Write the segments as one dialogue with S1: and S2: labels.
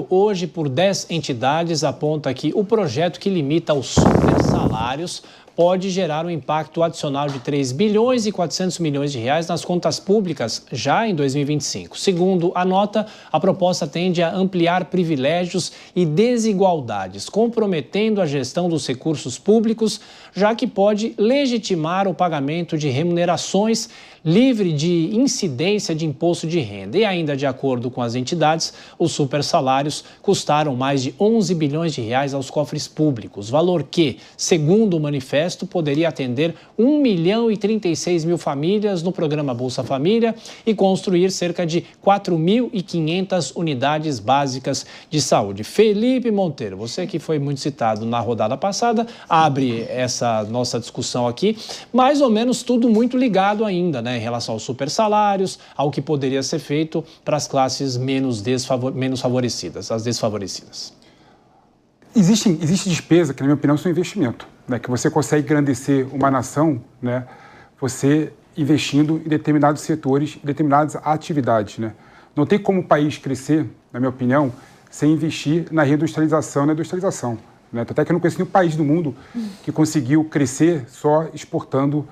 S1: Hoje por 10 entidades aponta que o projeto que limita os super salários pode gerar um impacto adicional de 3 bilhões e 400 milhões de reais nas contas públicas já em 2025. Segundo a nota, a proposta tende a ampliar privilégios e desigualdades, comprometendo a gestão dos recursos públicos, já que pode legitimar o pagamento de remunerações livre de incidência de imposto de renda. E ainda de acordo com as entidades, os supersalários custaram mais de 11 bilhões de reais aos cofres públicos, valor que, segundo o manifesto, poderia atender 1 milhão e 36 mil famílias no programa Bolsa Família e construir cerca de 4.500 unidades básicas de saúde. Felipe Monteiro, você que foi muito citado na rodada passada, abre essa nossa discussão aqui, mais ou menos tudo muito ligado ainda, né, em relação aos supersalários, ao que poderia ser feito para as classes menos favorecidas, as desfavorecidas.
S2: Existe despesa que, na minha opinião, são investimento, né? Que você consegue engrandecer uma nação, né? Você investindo em determinados setores, em determinadas atividades, né? Não tem como o país crescer, na minha opinião, sem investir na reindustrialização e na industrialização, né? Até que eu não conheço nenhum país do mundo que conseguiu crescer só exportando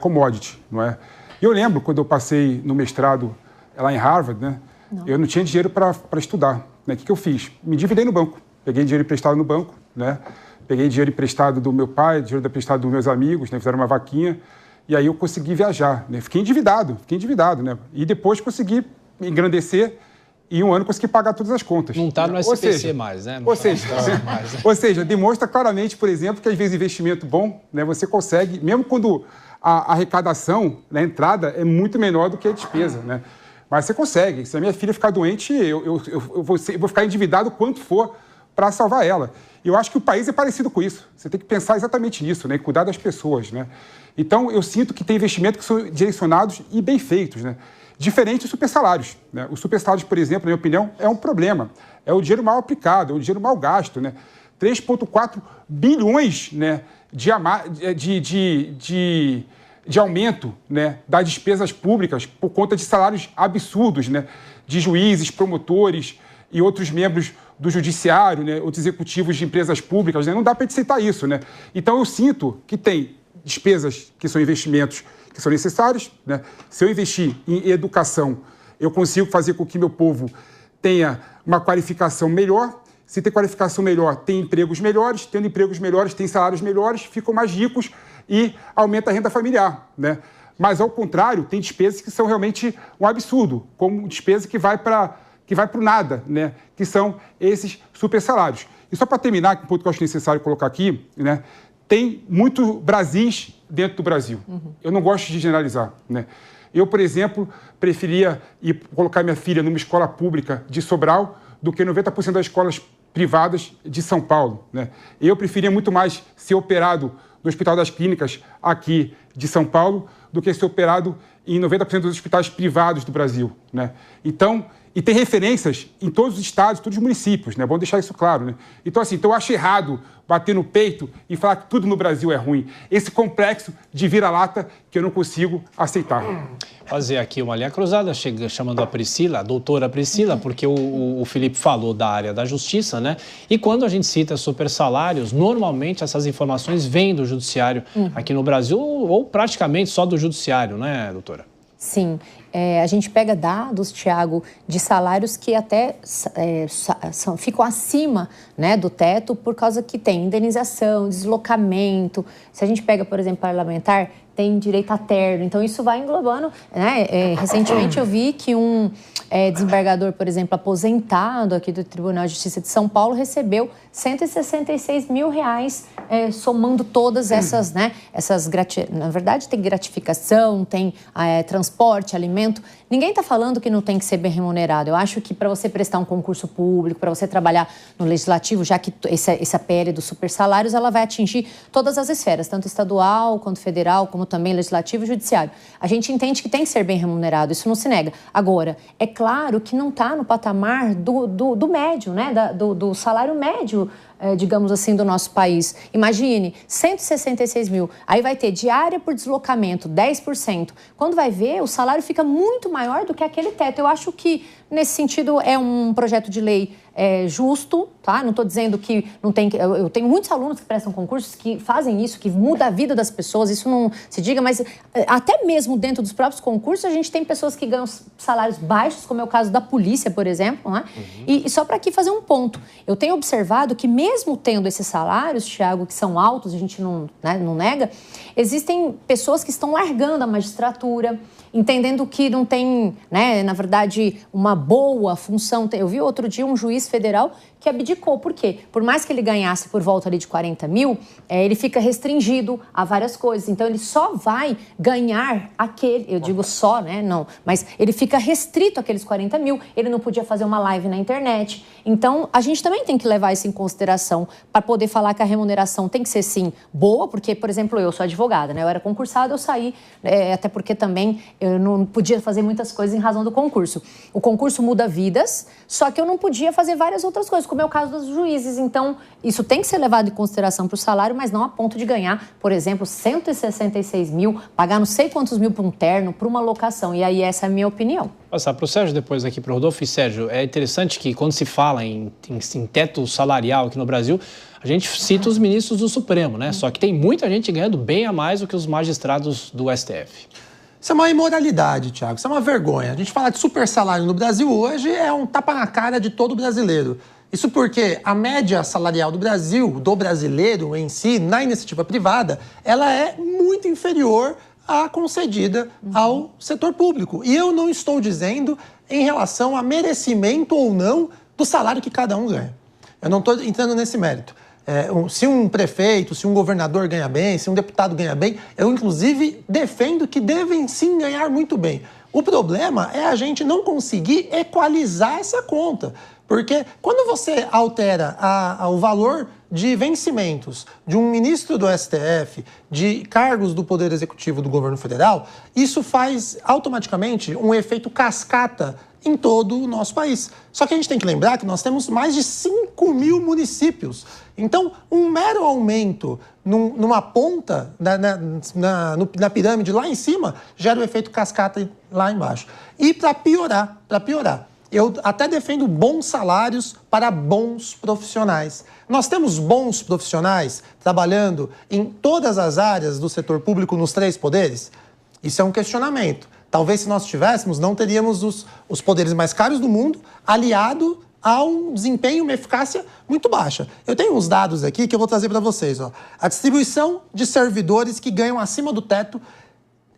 S2: commodity, não é? E eu lembro, quando eu passei no mestrado lá em Harvard, né? Eu não tinha dinheiro para estudar, né? O que eu fiz? Me endividei no banco. Peguei dinheiro emprestado no banco, né? Peguei dinheiro emprestado do meu pai, dinheiro emprestado dos meus amigos, né? Fizeram uma vaquinha. E aí eu consegui viajar, né? Fiquei endividado, né? E depois consegui me engrandecer e em um ano consegui pagar todas as contas.
S1: Não está no SPC mais, né?
S2: Ou seja, demonstra claramente, por exemplo, que às vezes investimento bom, né? Você consegue, mesmo quando a arrecadação, na entrada, é muito menor do que a despesa, né? Mas você consegue. Se a minha filha ficar doente, eu vou ficar endividado quanto for para salvar ela. E eu acho que o país é parecido com isso. Você tem que pensar exatamente nisso, né? Cuidar das pessoas, né? Então, eu sinto que tem investimentos que são direcionados e bem feitos, né? Diferente dos supersalários, né? Os supersalários, por exemplo, na minha opinião, é um problema. É o dinheiro mal aplicado, é o dinheiro mal gasto, né? 3,4 bilhões, né, de aumento, né, das despesas públicas por conta de salários absurdos, né? De juízes, promotores e outros membros do judiciário, né, outros executivos de empresas públicas, né? Não dá para aceitar isso, né? Então, eu sinto que tem despesas que são investimentos que são necessários, né? Se eu investir em educação, eu consigo fazer com que meu povo tenha uma qualificação melhor. Se tem qualificação melhor, tem empregos melhores. Tendo empregos melhores, tem salários melhores, ficam mais ricos e aumenta a renda familiar, né? Mas, ao contrário, tem despesas que são realmente um absurdo, como despesa que vai para o nada, né? Que são esses supersalários. E só para terminar, que um ponto que eu acho necessário colocar aqui, né? Tem muito Brasis dentro do Brasil. Eu não gosto de generalizar, né? Eu, por exemplo, preferia ir colocar minha filha numa escola pública de Sobral do que 90% das escolas privadas de São Paulo, né? Eu preferia muito mais ser operado no Hospital das Clínicas aqui de São Paulo do que ser operado em 90% dos hospitais privados do Brasil, né? Então, e tem referências em todos os estados, todos os municípios, né? É bom deixar isso claro, né? Então, assim, eu acho errado bater no peito e falar que tudo no Brasil é ruim. Esse complexo de vira-lata que eu não consigo aceitar.
S1: Fazer aqui uma linha cruzada, chamando a Priscila, a doutora Priscila, porque o Felipe falou da área da justiça, né? E quando a gente cita supersalários, normalmente essas informações vêm do judiciário aqui no Brasil, ou praticamente só do judiciário, né, doutora?
S3: Sim, a gente pega dados, Tiago, de salários que até ficam acima, né, do teto por causa que tem indenização, deslocamento. Se a gente pega, por exemplo, parlamentar, tem direito a terno. Então, isso vai englobando, né? Recentemente eu vi que um desembargador, por exemplo, aposentado aqui do Tribunal de Justiça de São Paulo, recebeu R$166 mil, somando todas essas, né? Na verdade, tem gratificação, tem transporte, alimento. Ninguém está falando que não tem que ser bem remunerado. Eu acho que para você prestar um concurso público, para você trabalhar no legislativo, já que essa PL dos supersalários, ela vai atingir todas as esferas, tanto estadual quanto federal, como também legislativo e judiciário. A gente entende que tem que ser bem remunerado, isso não se nega. Agora, é claro que não está no patamar do médio, né? Do salário médio digamos assim, do nosso país. Imagine, 166 mil, aí vai ter diária por deslocamento, 10%. Quando vai ver, o salário fica muito maior do que aquele teto. Eu acho que, nesse sentido, é um projeto de lei justo, tá? Não estou dizendo que não tem... Eu tenho muitos alunos que prestam concursos que fazem isso, que muda a vida das pessoas, isso não se diga, mas até mesmo dentro dos próprios concursos, a gente tem pessoas que ganham salários baixos, como é o caso da polícia, por exemplo, né? E só para aqui fazer um ponto, eu tenho observado que mesmo tendo esses salários, Thiago, que são altos, a gente não nega, existem pessoas que estão largando a magistratura, entendendo que não tem, né, na verdade, uma boa função. Eu vi outro dia um juiz federal que abdicou. Por quê? Por mais que ele ganhasse por volta ali de 40 mil, ele fica restringido a várias coisas. Então, ele só vai ganhar aquele, eu digo só, né? Não, mas ele fica restrito àqueles 40 mil. Ele não podia fazer uma live na internet. Então, a gente também tem que levar isso em consideração para poder falar que a remuneração tem que ser, sim, boa, porque, por exemplo, eu sou advogada, né? Eu era concursada, eu saí, até porque também eu não podia fazer muitas coisas em razão do concurso. O concurso muda vidas, só que eu não podia fazer várias outras coisas, como é o caso dos juízes. Então, isso tem que ser levado em consideração para o salário, mas não a ponto de ganhar, por exemplo, 166 mil, pagar não sei quantos mil para um terno, para uma locação. E aí, essa é a minha opinião.
S1: Passar para o Sérgio, depois aqui para o Rodolfo. E, Sérgio, é interessante que quando se fala em teto salarial aqui no Brasil, a gente cita os ministros do Supremo, né? Só que tem muita gente ganhando bem a mais do que os magistrados do STF.
S4: Isso é uma imoralidade, Thiago, isso é uma vergonha. A gente falar de super salário no Brasil hoje é um tapa na cara de todo brasileiro. Isso porque a média salarial do Brasil, do brasileiro em si, na iniciativa privada, ela é muito inferior à concedida ao setor público. E eu não estou dizendo em relação a merecimento ou não do salário que cada um ganha. Eu não estou entrando nesse mérito. Se um prefeito, se um governador ganha bem, se um deputado ganha bem, eu, inclusive, defendo que devem sim ganhar muito bem. O problema é a gente não conseguir equalizar essa conta. Porque quando você altera o valor de vencimentos de um ministro do STF, de cargos do Poder Executivo do governo federal, isso faz automaticamente um efeito cascata em todo o nosso país. Só que a gente tem que lembrar que nós temos mais de 5 mil municípios. Então, um mero aumento numa ponta na pirâmide lá em cima gera o efeito cascata lá embaixo. E para piorar, eu até defendo bons salários para bons profissionais. Nós temos bons profissionais trabalhando em todas as áreas do setor público nos 3 poderes? Isso é um questionamento. Talvez, se nós tivéssemos, não teríamos os poderes mais caros do mundo aliado a um desempenho, uma eficácia muito baixa. Eu tenho uns dados aqui que eu vou trazer para vocês. A distribuição de servidores que ganham acima do teto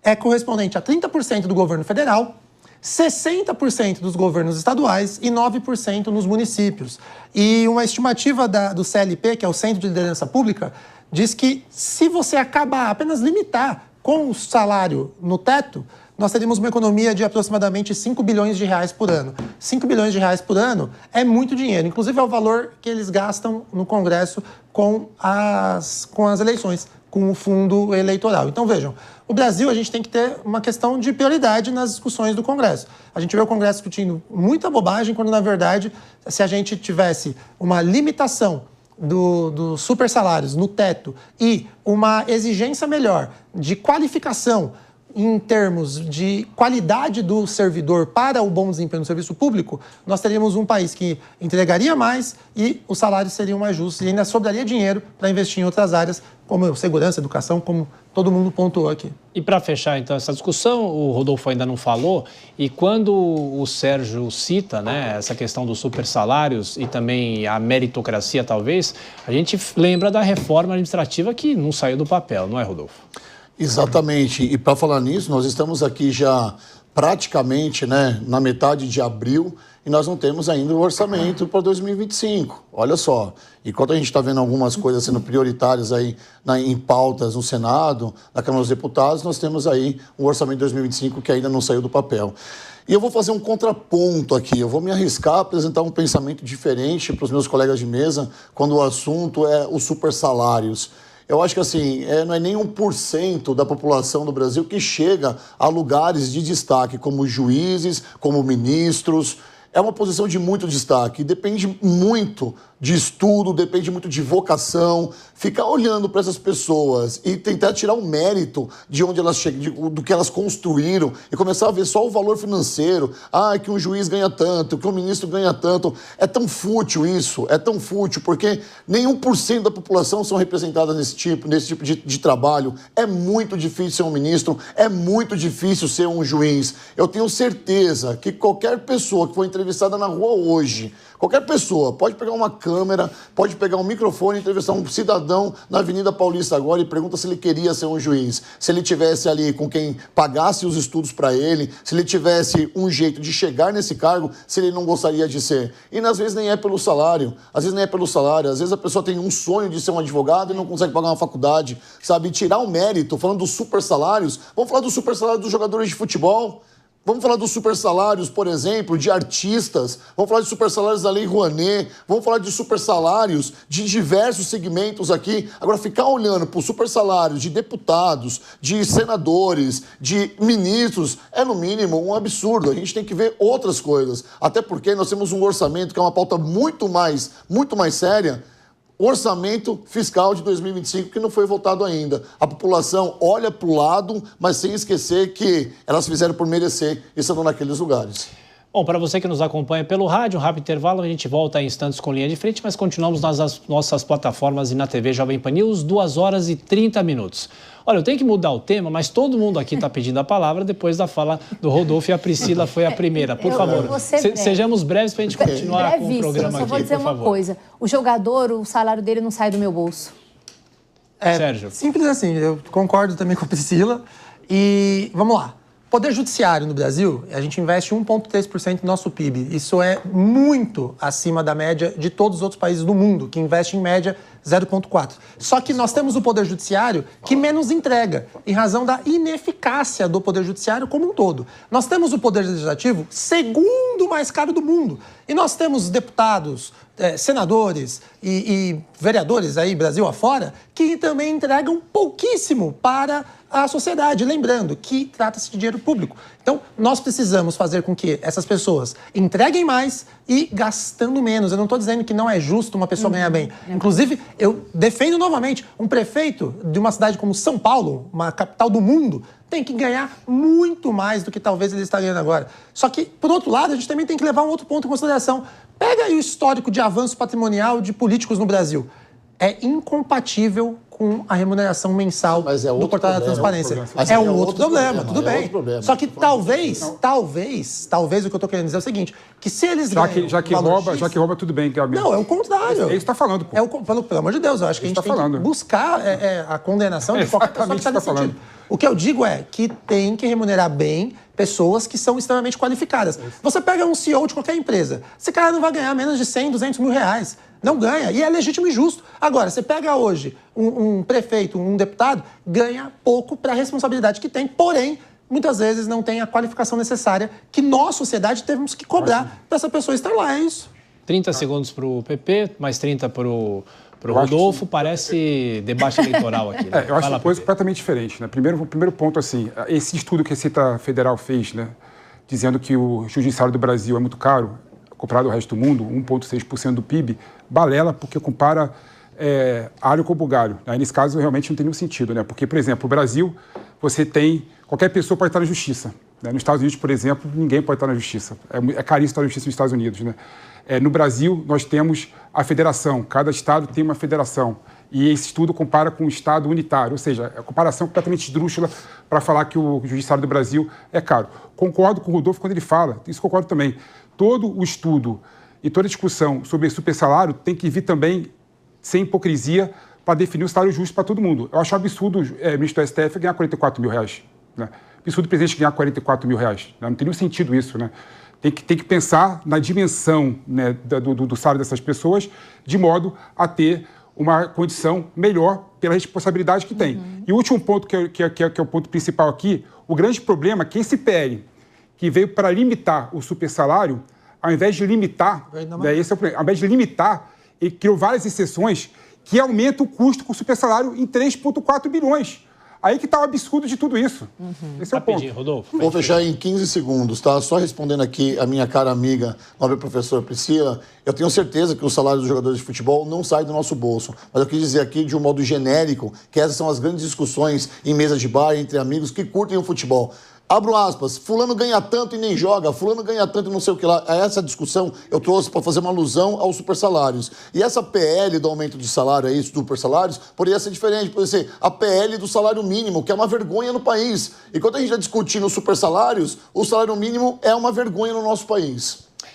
S4: é correspondente a 30% do governo federal, 60% dos governos estaduais e 9% nos municípios. E uma estimativa do CLP, que é o Centro de Liderança Pública, diz que se você acabar, apenas limitar com o salário no teto, nós teríamos uma economia de aproximadamente 5 bilhões de reais por ano. 5 bilhões de reais por ano é muito dinheiro. Inclusive, é o valor que eles gastam no Congresso com as eleições, com o fundo eleitoral. Então, vejam, o Brasil, a gente tem que ter uma questão de prioridade nas discussões do Congresso. A gente vê o Congresso discutindo muita bobagem, quando, na verdade, se a gente tivesse uma limitação dos super salários no teto e uma exigência melhor de qualificação em termos de qualidade do servidor para o bom desempenho do serviço público, nós teríamos um país que entregaria mais e os salários seriam mais justos e ainda sobraria dinheiro para investir em outras áreas, como segurança, educação, como todo mundo pontuou aqui.
S1: E para fechar, então, essa discussão, o Rodolfo ainda não falou, e quando o Sérgio cita, né, essa questão dos super salários e também a meritocracia, talvez, a gente lembra da reforma administrativa que não saiu do papel, não é, Rodolfo?
S5: Exatamente. E para falar nisso, nós estamos aqui já praticamente, né, na metade de abril e nós não temos ainda o orçamento para 2025. Olha só. Enquanto a gente está vendo algumas coisas sendo prioritárias aí em pautas no Senado, na Câmara dos Deputados, nós temos aí o orçamento de 2025 que ainda não saiu do papel. E eu vou fazer um contraponto aqui, eu vou me arriscar a apresentar um pensamento diferente para os meus colegas de mesa quando o assunto é os super salários. Eu acho que assim, não é nem 1% da população do Brasil que chega a lugares de destaque, como juízes, como ministros. é uma posição de muito destaque. Depende muito de estudo, depende muito de vocação. Ficar olhando para essas pessoas e tentar tirar o mérito de onde elas chegam, do que elas construíram e começar a ver só o valor financeiro. Que um juiz ganha tanto, que um ministro ganha tanto. É tão fútil isso, é tão fútil, porque nem 1% da população são representadas nesse tipo de trabalho. É muito difícil ser um ministro, é muito difícil ser um juiz. Eu tenho certeza que qualquer pessoa que for entrevistada na rua hoje, qualquer pessoa, pode pegar uma câmera, pode pegar um microfone e entrevistar um cidadão na Avenida Paulista agora e pergunta se ele queria ser um juiz. Se ele tivesse ali com quem pagasse os estudos para ele, se ele tivesse um jeito de chegar nesse cargo, se ele não gostaria de ser. E às vezes nem é pelo salário, às vezes a pessoa tem um sonho de ser um advogado e não consegue pagar uma faculdade, sabe? Tirar o mérito, falando dos super salários, vamos falar do super salário dos jogadores de futebol. Vamos falar dos super salários, por exemplo, de artistas. Vamos falar de super salários da Lei Rouanet. Vamos falar de super salários de diversos segmentos aqui. Agora, ficar olhando para os super salários de deputados, de senadores, de ministros, é no mínimo um absurdo. A gente tem que ver outras coisas. Até porque nós temos um orçamento que é uma pauta muito mais séria. Orçamento fiscal de 2025 que não foi votado ainda. A população olha para o lado, mas sem esquecer que elas fizeram por merecer e estão naqueles lugares.
S1: Bom, para você que nos acompanha pelo rádio, um rápido intervalo, a gente volta em instantes com Linha de Frente, mas continuamos nas nossas plataformas e na TV Jovem Pan News, 2h30. Olha, eu tenho que mudar o tema, mas todo mundo aqui está pedindo a palavra depois da fala do Rodolfo e a Priscila foi a primeira. Por favor, sejamos breves para a gente continuar com o programa aqui, por favor.
S3: Só vou dizer uma coisa, o jogador, o salário dele não sai do meu bolso.
S1: Sérgio.
S4: Simples assim, eu concordo também com a Priscila. E vamos lá. Poder Judiciário no Brasil, a gente investe 1,3% do nosso PIB. Isso é muito acima da média de todos os outros países do mundo, que investem em média 0,4%. Só que nós temos o Poder Judiciário que menos entrega, em razão da ineficácia do Poder Judiciário como um todo. Nós temos o Poder Legislativo segundo mais caro do mundo. E nós temos deputados, senadores e vereadores aí, Brasil afora, que também entregam pouquíssimo para a sociedade. Lembrando que trata-se de dinheiro público. Então, nós precisamos fazer com que essas pessoas entreguem mais e gastando menos. Eu não estou dizendo que não é justo uma pessoa ganhar bem. Inclusive, eu defendo novamente, um prefeito de uma cidade como São Paulo, uma capital do mundo, tem que ganhar muito mais do que talvez ele está ganhando agora. Só que, por outro lado, a gente também tem que levar um outro ponto em consideração. Pega aí o histórico de avanço patrimonial de políticos no Brasil. É incompatível com a remuneração mensal do Portal da Transparência. É um outro problema, tudo bem. Só que talvez o que eu estou querendo dizer é o seguinte, que se eles ganham...
S2: Já que rouba, tudo bem, Gabriel.
S4: Não, é o contrário.
S2: É isso que está falando, pô.
S4: Pelo amor de Deus, eu acho que a gente tem que buscar a condenação de qualquer pessoa que está nesse sentido. O que eu digo é que tem que remunerar bem pessoas que são extremamente qualificadas. Você pega um CEO de qualquer empresa, esse cara não vai ganhar menos de 100, 200 mil reais. Não ganha, e é legítimo e justo. Agora, você pega hoje um prefeito, um deputado, ganha pouco para a responsabilidade que tem, porém, muitas vezes não tem a qualificação necessária que nós, sociedade, temos que cobrar para essa pessoa estar lá, é isso.
S1: 30 segundos para o PP, mais 30 para o Rodolfo, parece debate eleitoral aqui. Né?
S2: Eu acho uma coisa completamente diferente. Né? Primeiro ponto, assim, esse estudo que a Receita Federal fez, né, dizendo que o judiciário do Brasil é muito caro, comparado ao resto do mundo, 1,6% do PIB, balela porque compara alho com bugalho. Aí, nesse caso, realmente não tem nenhum sentido, né? Porque, por exemplo, o Brasil, você tem... Qualquer pessoa pode estar na justiça. Né? Nos Estados Unidos, por exemplo, ninguém pode estar na justiça. É caríssimo estar na justiça nos Estados Unidos, né? No Brasil, nós temos a federação. Cada estado tem uma federação. E esse estudo compara com um estado unitário. Ou seja, a comparação é completamente esdrúxula para falar que o judiciário do Brasil é caro. Concordo com o Rodolfo quando ele fala. Isso concordo também. Todo o estudo e toda a discussão sobre supersalário tem que vir também sem hipocrisia para definir o salário justo para todo mundo. Eu acho um absurdo o ministro do STF ganhar 44 mil reais. Né? Absurdo o presidente ganhar 44 mil reais. Né? Não tem nenhum sentido isso. Né? Tem que pensar na dimensão, né, do salário dessas pessoas de modo a ter uma condição melhor pela responsabilidade que tem. E o último ponto, que é o ponto principal aqui, o grande problema é que esse PL que veio para limitar o supersalário, ao invés de limitar, esse é o problema, ao invés de limitar, ele criou várias exceções que aumentam o custo com o supersalário em 3,4 bilhões. Aí que está o absurdo de tudo isso. Esse é o ponto.
S1: Rapidinho, Rodolfo.
S5: Vou fechar em 15 segundos, tá? Só respondendo aqui a minha cara amiga, nobre professora Priscila, eu tenho certeza que o salário dos jogadores de futebol não sai do nosso bolso. Mas eu quis dizer aqui, de um modo genérico, que essas são as grandes discussões em mesa de bar entre amigos que curtem o futebol. Abro aspas, fulano ganha tanto e nem joga, fulano ganha tanto e não sei o que lá. Essa discussão eu trouxe para fazer uma alusão aos supersalários. E essa PL do aumento de salário aí, supersalários, poderia ser diferente, poderia ser a PL do salário mínimo, que é uma vergonha no país. E quando a gente está discutindo supersalários, o salário mínimo é uma vergonha no nosso país.